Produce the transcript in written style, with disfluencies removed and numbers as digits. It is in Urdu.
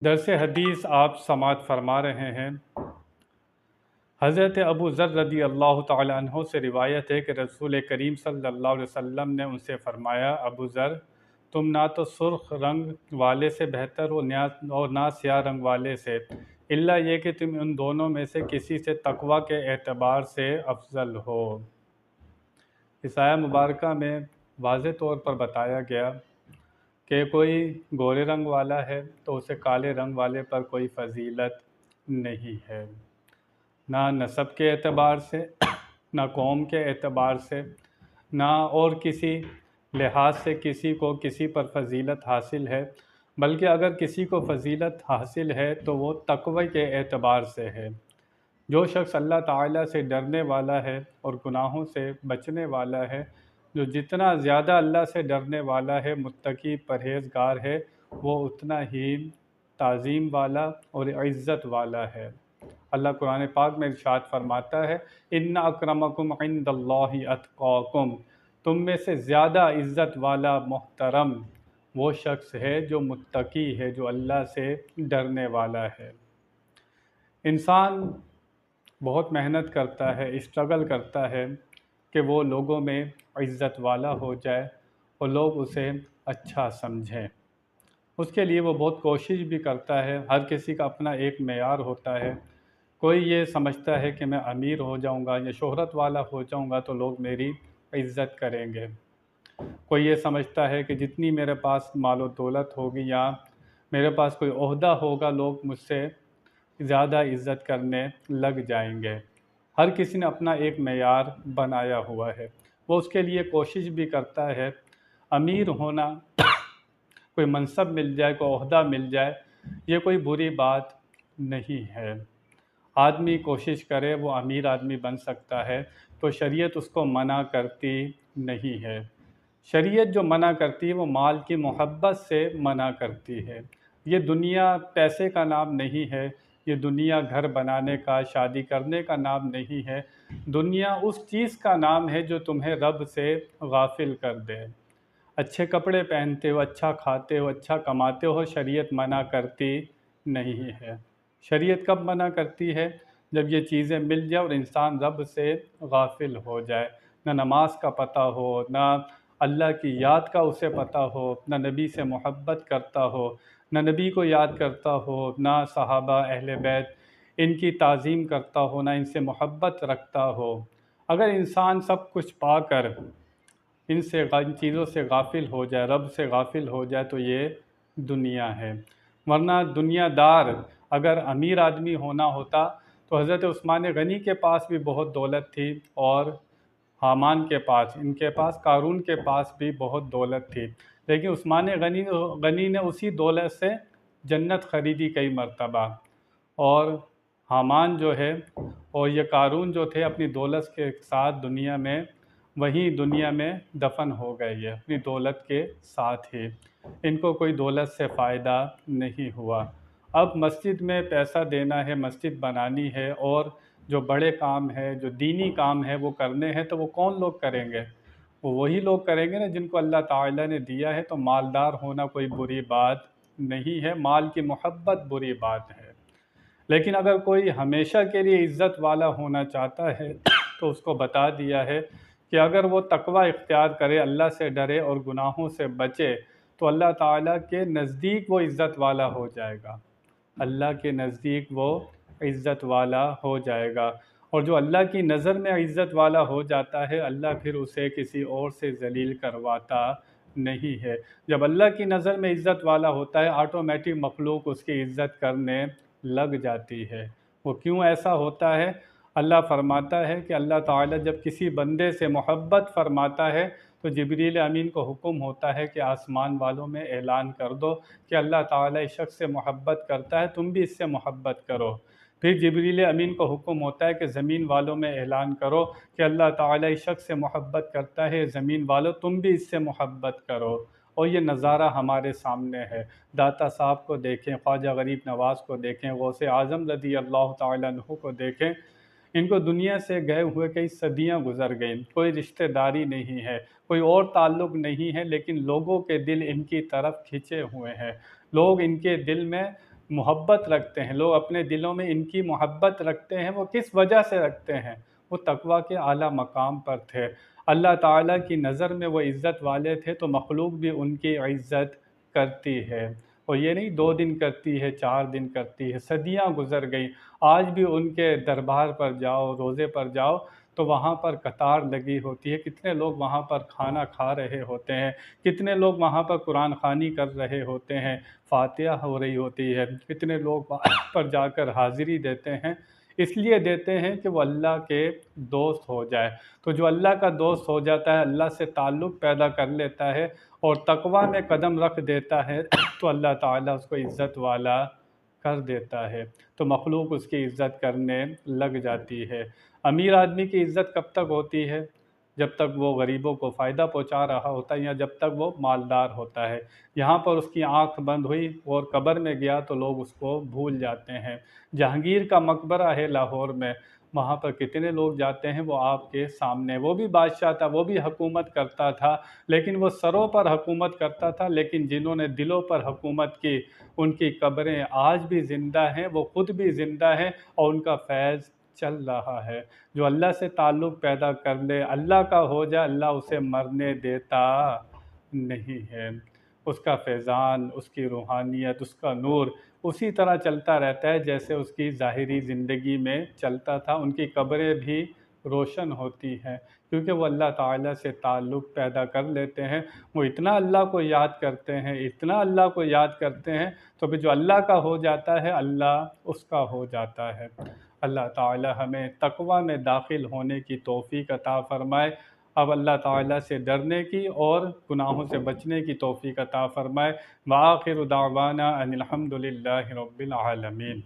درس حدیث آپ سماعت فرما رہے ہیں۔ حضرت ابو ذر رضی اللہ تعالی عنہ سے روایت ہے کہ رسول کریم صلی اللہ علیہ وسلم نے ان سے فرمایا، ابو ذر، تم نہ تو سرخ رنگ والے سے بہتر ہو اور نہ سیاہ رنگ والے سے، الا یہ کہ تم ان دونوں میں سے کسی سے تقوی کے اعتبار سے افضل ہو۔ اس آیہ مبارکہ میں واضح طور پر بتایا گیا کہ کوئی گورے رنگ والا ہے تو اسے کالے رنگ والے پر کوئی فضیلت نہیں ہے، نہ نسب کے اعتبار سے، نہ قوم کے اعتبار سے، نہ اور کسی لحاظ سے کسی کو کسی پر فضیلت حاصل ہے، بلکہ اگر کسی کو فضیلت حاصل ہے تو وہ تقوی کے اعتبار سے ہے۔ جو شخص اللہ تعالیٰ سے ڈرنے والا ہے اور گناہوں سے بچنے والا ہے، جو جتنا زیادہ اللہ سے ڈرنے والا ہے، متقی پرہیزگار ہے، وہ اتنا ہی تعظیم والا اور عزت والا ہے۔ اللہ قرآن پاک میں ارشاد فرماتا ہے، ان اکرمکم عند اللہ اتقاکم، تم میں سے زیادہ عزت والا محترم وہ شخص ہے جو متقی ہے، جو اللہ سے ڈرنے والا ہے۔ انسان بہت محنت کرتا ہے، اسٹرگل کرتا ہے کہ وہ لوگوں میں عزت والا ہو جائے اور لوگ اسے اچھا سمجھیں۔ اس کے لیے وہ بہت کوشش بھی کرتا ہے۔ ہر کسی کا اپنا ایک معیار ہوتا ہے۔ کوئی یہ سمجھتا ہے کہ میں امیر ہو جاؤں گا یا شہرت والا ہو جاؤں گا تو لوگ میری عزت کریں گے۔ کوئی یہ سمجھتا ہے کہ جتنی میرے پاس مال و دولت ہوگی یا میرے پاس کوئی عہدہ ہوگا، لوگ مجھ سے زیادہ عزت کرنے لگ جائیں گے۔ ہر کسی نے اپنا ایک معیار بنایا ہوا ہے، وہ اس کے لیے کوشش بھی کرتا ہے۔ امیر ہونا، کوئی منصب مل جائے، کوئی عہدہ مل جائے، یہ کوئی بری بات نہیں ہے۔ آدمی کوشش کرے وہ امیر آدمی بن سکتا ہے، تو شریعت اس کو منع کرتی نہیں ہے۔ شریعت جو منع کرتی ہے وہ مال کی محبت سے منع کرتی ہے۔ یہ دنیا پیسے کا نام نہیں ہے، یہ دنیا گھر بنانے کا، شادی کرنے کا نام نہیں ہے۔ دنیا اس چیز کا نام ہے جو تمہیں رب سے غافل کر دے۔ اچھے کپڑے پہنتے ہو، اچھا کھاتے ہو، اچھا کماتے ہو، شریعت منع کرتی نہیں ہے۔ شریعت کب منع کرتی ہے؟ جب یہ چیزیں مل جائے اور انسان رب سے غافل ہو جائے، نہ نماز کا پتہ ہو، نہ اللہ کی یاد کا اسے پتہ ہو، نہ نبی سے محبت کرتا ہو، نہ نبی کو یاد کرتا ہو، نہ صحابہ اہل بیت ان کی تعظیم کرتا ہو، نہ ان سے محبت رکھتا ہو۔ اگر انسان سب کچھ پا کر ان چیزوں سے غافل ہو جائے، رب سے غافل ہو جائے، تو یہ دنیا ہے۔ ورنہ دنیا دار اگر امیر آدمی ہونا ہوتا تو حضرت عثمان غنی کے پاس بھی بہت دولت تھی، اور حامان کے پاس، ان کے پاس، قارون کے پاس بھی بہت دولت تھی، لیکن عثمان غنی نے اسی دولت سے جنت خریدی کئی مرتبہ، اور حامان جو ہے اور یہ قارون جو تھے اپنی دولت کے ساتھ وہیں دنیا میں دفن ہو گئے، یہ اپنی دولت کے ساتھ ہی، ان کو کوئی دولت سے فائدہ نہیں ہوا۔ اب مسجد میں پیسہ دینا ہے، مسجد بنانی ہے، اور جو بڑے کام ہے، جو دینی کام ہے وہ کرنے ہیں، تو وہ کون لوگ کریں گے؟ وہ وہی لوگ کریں گے نا جن کو اللہ تعالیٰ نے دیا ہے۔ تو مالدار ہونا کوئی بری بات نہیں ہے، مال کی محبت بری بات ہے۔ لیکن اگر کوئی ہمیشہ کے لیے عزت والا ہونا چاہتا ہے تو اس کو بتا دیا ہے کہ اگر وہ تقوی اختیار کرے، اللہ سے ڈرے اور گناہوں سے بچے، تو اللہ تعالیٰ کے نزدیک وہ عزت والا ہو جائے گا۔ اللہ کے نزدیک وہ عزت والا ہو جائے گا، اور جو اللہ کی نظر میں عزت والا ہو جاتا ہے، اللہ پھر اسے کسی اور سے ذلیل کرواتا نہیں ہے۔ جب اللہ کی نظر میں عزت والا ہوتا ہے، آٹومیٹک مخلوق اس کی عزت کرنے لگ جاتی ہے۔ وہ کیوں ایسا ہوتا ہے؟ اللہ فرماتا ہے کہ اللہ تعالیٰ جب کسی بندے سے محبت فرماتا ہے تو جبریل امین کو حکم ہوتا ہے کہ آسمان والوں میں اعلان کر دو کہ اللہ تعالیٰ اس شخص سے محبت کرتا ہے، تم بھی اس سے محبت کرو۔ پھر جبریل امین کو حکم ہوتا ہے کہ زمین والوں میں اعلان کرو کہ اللہ تعالیٰ اس شخص سے محبت کرتا ہے، زمین والوں تم بھی اس سے محبت کرو۔ اور یہ نظارہ ہمارے سامنے ہے۔ داتا صاحب کو دیکھیں، خواجہ غریب نواز کو دیکھیں، غوث اعظم رضی اللہ تعالیٰ عنہ کو دیکھیں۔ ان کو دنیا سے گئے ہوئے کئی صدیاں گزر گئیں، کوئی رشتہ داری نہیں ہے، کوئی اور تعلق نہیں ہے، لیکن لوگوں کے دل ان کی طرف کھنچے ہوئے ہیں۔ لوگ ان کے دل میں محبت رکھتے ہیں، لوگ اپنے دلوں میں ان کی محبت رکھتے ہیں، وہ کس وجہ سے رکھتے ہیں؟ وہ تقویٰ کے اعلیٰ مقام پر تھے، اللہ تعالیٰ کی نظر میں وہ عزت والے تھے، تو مخلوق بھی ان کی عزت کرتی ہے۔ اور یہ نہیں 2 دن کرتی ہے، 4 دن کرتی ہے، صدیاں گزر گئیں، آج بھی ان کے دربار پر جاؤ، روزے پر جاؤ تو وہاں پر قطار لگی ہوتی ہے، کتنے لوگ وہاں پر کھانا کھا رہے ہوتے ہیں، کتنے لوگ وہاں پر قرآن خوانی کر رہے ہوتے ہیں، فاتحہ ہو رہی ہوتی ہے، کتنے لوگ وہاں پر جا کر حاضری دیتے ہیں، اس لیے دیتے ہیں کہ وہ اللہ کے دوست ہو جائے۔ تو جو اللہ کا دوست ہو جاتا ہے، اللہ سے تعلق پیدا کر لیتا ہے اور تقویٰ میں قدم رکھ دیتا ہے تو اللہ تعالیٰ اس کو عزت والا کر دیتا ہے، تو مخلوق اس کی عزت کرنے لگ جاتی ہے۔ امیر آدمی کی عزت کب تک ہوتی ہے؟ جب تک وہ غریبوں کو فائدہ پہنچا رہا ہوتا ہے یا جب تک وہ مالدار ہوتا ہے۔ یہاں پر اس کی آنکھ بند ہوئی اور قبر میں گیا تو لوگ اس کو بھول جاتے ہیں۔ جہانگیر کا مقبرہ ہے لاہور میں، وہاں پر کتنے لوگ جاتے ہیں، وہ آپ کے سامنے، وہ بھی بادشاہ تھا، وہ بھی حکومت کرتا تھا، لیکن وہ سروں پر حکومت کرتا تھا، لیکن جنہوں نے دلوں پر حکومت کی ان کی قبریں آج بھی زندہ ہیں، وہ خود بھی زندہ ہیں اور ان کا فیض چل رہا ہے۔ جو اللہ سے تعلق پیدا کر لے، اللہ کا ہو جائے، اللہ اسے مرنے دیتا نہیں ہے۔ اس کا فیضان، اس کی روحانیت، اس کا نور اسی طرح چلتا رہتا ہے جیسے اس کی ظاہری زندگی میں چلتا تھا۔ ان کی قبریں بھی روشن ہوتی ہیں کیونکہ وہ اللہ تعالیٰ سے تعلق پیدا کر لیتے ہیں، وہ اتنا اللہ کو یاد کرتے ہیں، اتنا اللہ کو یاد کرتے ہیں، تو پھر جو اللہ کا ہو جاتا ہے اللہ اس کا ہو جاتا ہے۔ اللہ تعالیٰ ہمیں تقویٰ میں داخل ہونے کی توفیق عطا فرمائے، اب اللہ تعالیٰ سے ڈرنے کی اور گناہوں سے بچنے کی توفیق عطا فرمائے۔ وآخر دعوانا ان الحمد للہ رب العالمین۔